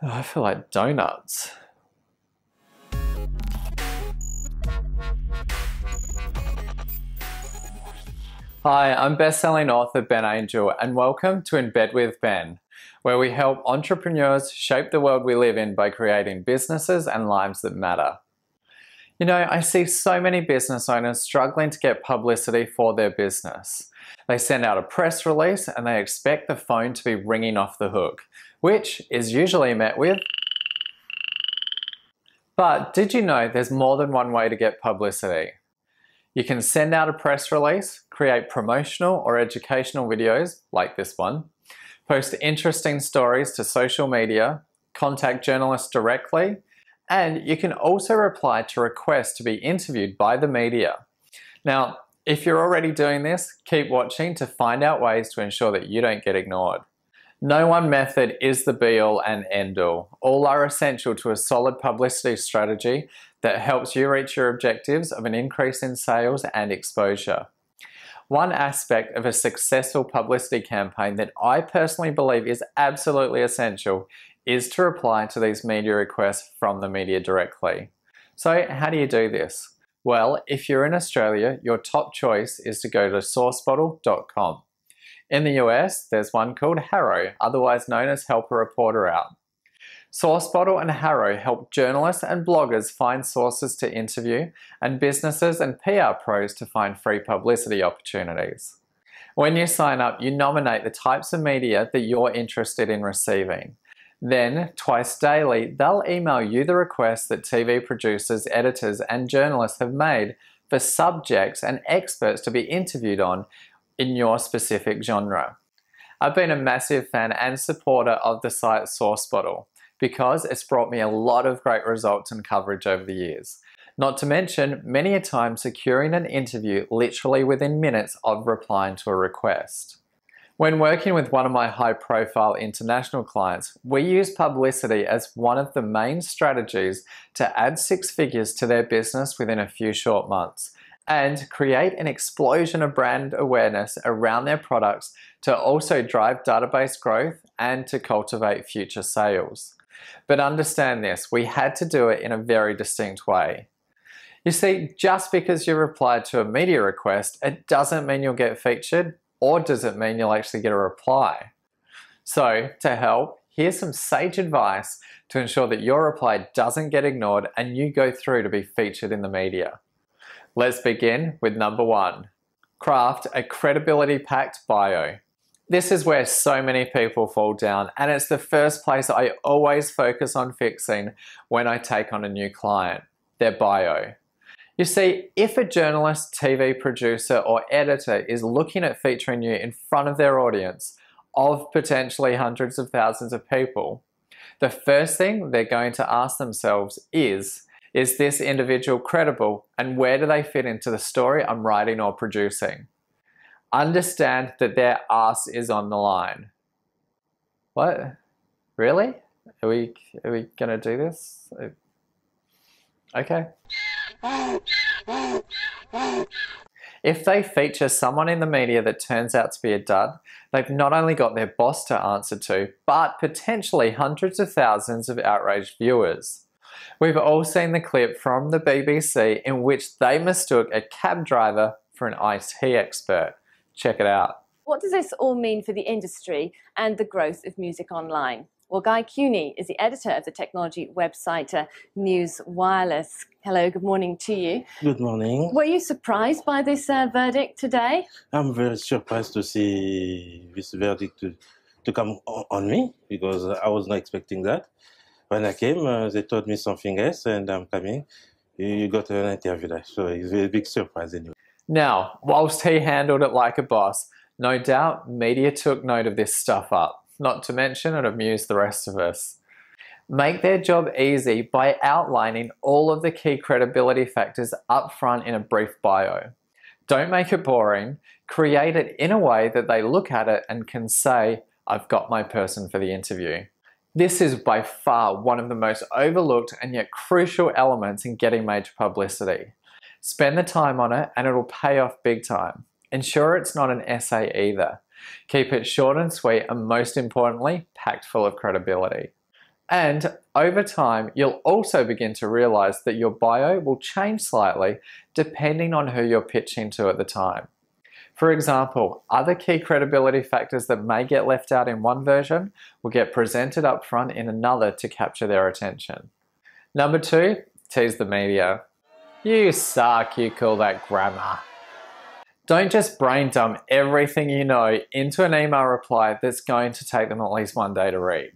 Oh, I feel like donuts. Hi, I'm best-selling author Ben Angel, and welcome to In Bed with Ben, where we help entrepreneurs shape the world we live in by creating businesses and lives that matter. You know, I see so many business owners struggling to get publicity for their business. They send out a press release and they expect the phone to be ringing off the hook, which is usually met with, but did you know there's more than one way to get publicity? You can send out a press release, create promotional or educational videos, like this one, post interesting stories to social media, contact journalists directly, and you can also reply to requests to be interviewed by the media. Now, if you're already doing this, keep watching to find out ways to ensure that you don't get ignored. No one method is the be-all and end-all. All are essential to a solid publicity strategy that helps you reach your objectives of an increase in sales and exposure. One aspect of a successful publicity campaign that I personally believe is absolutely essential is to reply to these media requests from the media directly. So how do you do this? Well, if you're in Australia, your top choice is to go to sourcebottle.com. In the US, there's one called Harrow, otherwise known as Help a Reporter Out. Sourcebottle and Harrow help journalists and bloggers find sources to interview and businesses and PR pros to find free publicity opportunities. When you sign up, you nominate the types of media that you're interested in receiving. Then, twice daily, they'll email you the requests that TV producers, editors, and journalists have made for subjects and experts to be interviewed on in your specific genre. I've been a massive fan and supporter of the site Sourcebottle because it's brought me a lot of great results and coverage over the years. Not to mention, many a time securing an interview literally within minutes of replying to a request. When working with one of my high-profile international clients, we use publicity as one of the main strategies to add six figures to their business within a few short months, and create an explosion of brand awareness around their products to also drive database growth and to cultivate future sales. But understand this, we had to do it in a very distinct way. You see, just because you replied to a media request, it doesn't mean you'll get featured, or does it mean you'll actually get a reply? So, to help, here's some sage advice to ensure that your reply doesn't get ignored and you go through to be featured in the media. Let's begin with number one. Craft a credibility-packed bio. This is where so many people fall down, and it's the first place I always focus on fixing when I take on a new client, their bio. You see, if a journalist, TV producer, or editor is looking at featuring you in front of their audience of potentially hundreds of thousands of people, the first thing they're going to ask themselves is this individual credible, and where do they fit into the story I'm writing or producing? Understand that their ass is on the line. What? Really? Are we gonna do this? Okay. If they feature someone in the media that turns out to be a dud, they've not only got their boss to answer to, but potentially hundreds of thousands of outraged viewers. We've all seen the clip from the BBC in which they mistook a cab driver for an IT expert. Check it out. What does this all mean for the industry and the growth of music online? Well, Guy Cuny is the editor of the technology website News Wireless. Hello, good morning to you. Good morning. Were you surprised by this verdict today? I'm very surprised to see this verdict to come on me, because I was not expecting that. When I came, they told me something else, and I'm coming. You got an interview there, so it's a big surprise anyway. Now, whilst he handled it like a boss, no doubt media took note of this stuff up. Not to mention it amused the rest of us. Make their job easy by outlining all of the key credibility factors up front in a brief bio. Don't make it boring. Create it in a way that they look at it and can say, I've got my person for the interview. This is by far one of the most overlooked and yet crucial elements in getting major publicity. Spend the time on it and it'll pay off big time. Ensure it's not an essay either. Keep it short and sweet, and most importantly, packed full of credibility. And over time, you'll also begin to realize that your bio will change slightly depending on who you're pitching to at the time. For example, other key credibility factors that may get left out in one version will get presented up front in another to capture their attention. Number 2, tease the media. You suck, you call that grammar. Don't just brain dump everything you know into an email reply that's going to take them at least one day to read.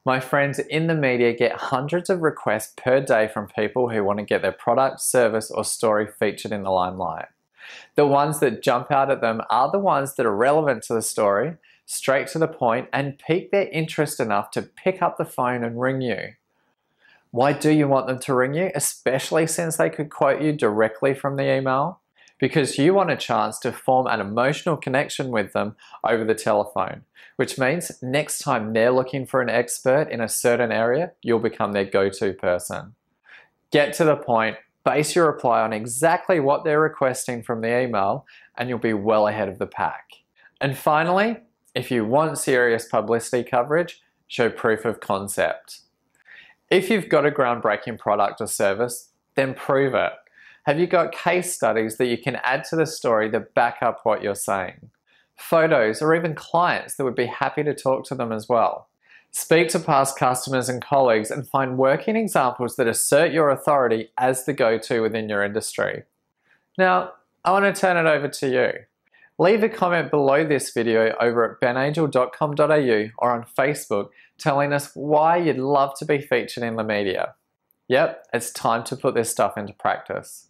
My friends in the media get hundreds of requests per day from people who want to get their product, service, or story featured in the limelight. The ones that jump out at them are the ones that are relevant to the story, straight to the point, and pique their interest enough to pick up the phone and ring you. Why do you want them to ring you, especially since they could quote you directly from the email? Because you want a chance to form an emotional connection with them over the telephone, which means next time they're looking for an expert in a certain area, you'll become their go-to person. Get to the point, base your reply on exactly what they're requesting from the email, and you'll be well ahead of the pack. And finally, if you want serious publicity coverage, show proof of concept. If you've got a groundbreaking product or service, then prove it. Have you got case studies that you can add to the story that back up what you're saying? Photos or even clients that would be happy to talk to them as well. Speak to past customers and colleagues and find working examples that assert your authority as the go-to within your industry. Now, I want to turn it over to you. Leave a comment below this video over at benangel.com.au or on Facebook telling us why you'd love to be featured in the media. Yep, it's time to put this stuff into practice.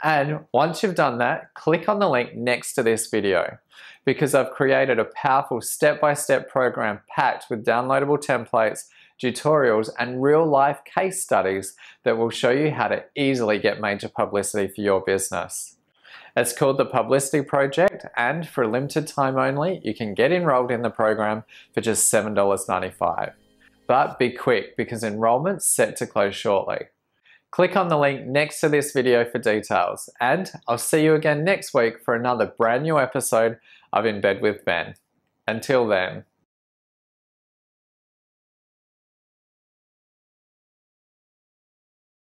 And once you've done that, click on the link next to this video because I've created a powerful step-by-step program packed with downloadable templates, tutorials, and real-life case studies that will show you how to easily get major publicity for your business. It's called the Publicity Project, and for a limited time only, you can get enrolled in the program for just $7.95. But be quick because enrollment's set to close shortly. Click on the link next to this video for details, and I'll see you again next week for another brand new episode of In Bed with Ben. Until then.